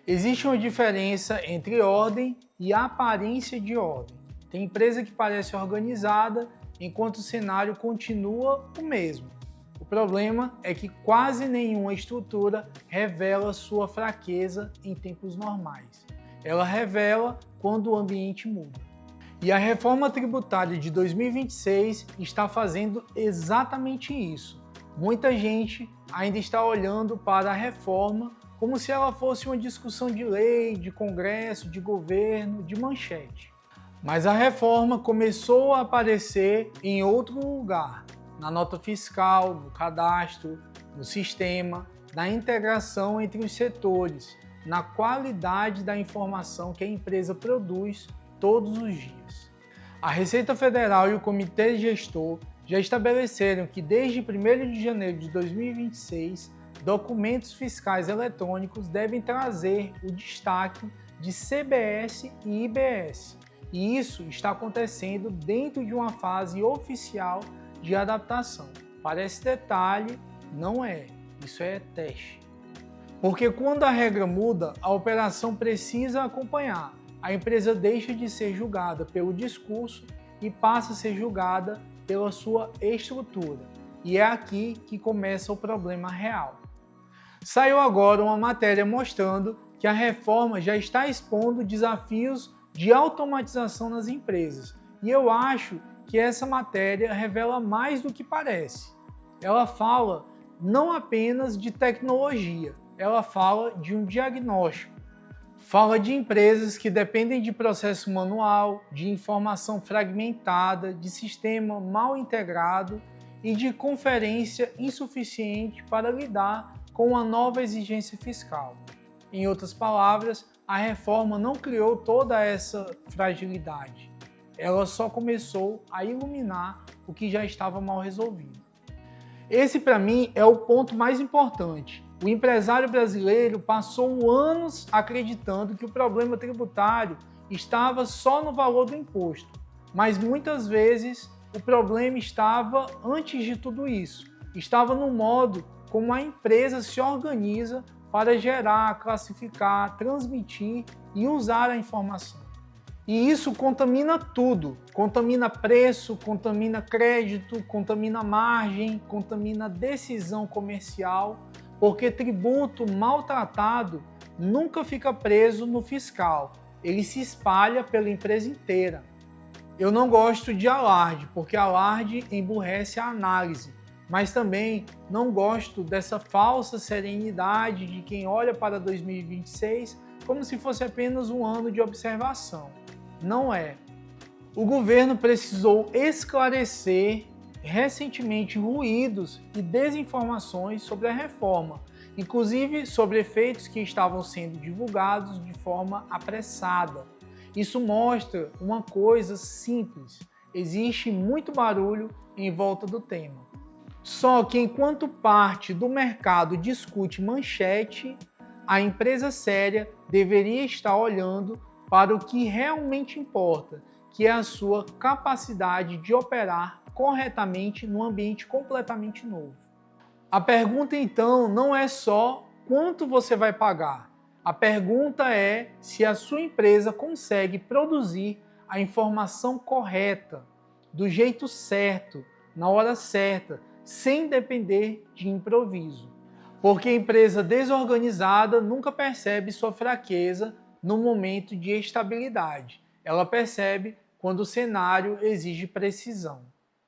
Existe uma diferença entre ordem e aparência de ordem. Tem empresa que parece organizada, enquanto o cenário continua o mesmo. O problema é que quase nenhuma estrutura revela sua fraqueza em tempos normais. Ela revela quando o ambiente muda. E a reforma tributária de 2026 está fazendo exatamente isso. Muita gente ainda está olhando para a reforma como se ela fosse uma discussão de lei, de congresso, de governo, de manchete. Mas a reforma começou a aparecer em outro lugar, na nota fiscal, no cadastro, no sistema, na integração entre os setores, na qualidade da informação que a empresa produz todos os dias. A Receita Federal e o Comitê Gestor já estabeleceram que desde 1º de janeiro de 2026, documentos fiscais eletrônicos devem trazer o destaque de CBS e IBS. E isso está acontecendo dentro de uma fase oficial de adaptação. Parece detalhe, não é. Isso é teste. Porque quando a regra muda, a operação precisa acompanhar. A empresa deixa de ser julgada pelo discurso e passa a ser julgada pela sua estrutura. E é aqui que começa o problema real. Saiu agora uma matéria mostrando que a reforma já está expondo desafios de automatização nas empresas. E eu acho que essa matéria revela mais do que parece. Ela fala não apenas de tecnologia, ela fala de um diagnóstico. Fala de empresas que dependem de processo manual, de informação fragmentada, de sistema mal integrado e de conferência insuficiente para lidar com uma nova exigência fiscal. Em outras palavras, a reforma não criou toda essa fragilidade. Ela só começou a iluminar o que já estava mal resolvido. Esse, para mim, é o ponto mais importante. O empresário brasileiro passou anos acreditando que o problema tributário estava só no valor do imposto, mas muitas vezes o problema estava antes de tudo isso. Estava no modo como a empresa se organiza para gerar, classificar, transmitir e usar a informação. E isso contamina tudo. Contamina preço, contamina crédito, contamina margem, contamina decisão comercial, porque tributo maltratado nunca fica preso no fiscal. Ele se espalha pela empresa inteira. Eu não gosto de alarde, porque alarde emburrece a análise. Mas também não gosto dessa falsa serenidade de quem olha para 2026 como se fosse apenas um ano de observação. Não é. O governo precisou esclarecer recentemente ruídos e desinformações sobre a reforma, inclusive sobre efeitos que estavam sendo divulgados de forma apressada. Isso mostra uma coisa simples: existe muito barulho em volta do tema. Só que enquanto parte do mercado discute manchete, a empresa séria deveria estar olhando para o que realmente importa, que é a sua capacidade de operar corretamente num ambiente completamente novo. A pergunta então não é só quanto você vai pagar. A pergunta é se a sua empresa consegue produzir a informação correta, do jeito certo, na hora certa, sem depender de improviso. Porque a empresa desorganizada nunca percebe sua fraqueza no momento de estabilidade. Ela percebe quando o cenário exige precisão.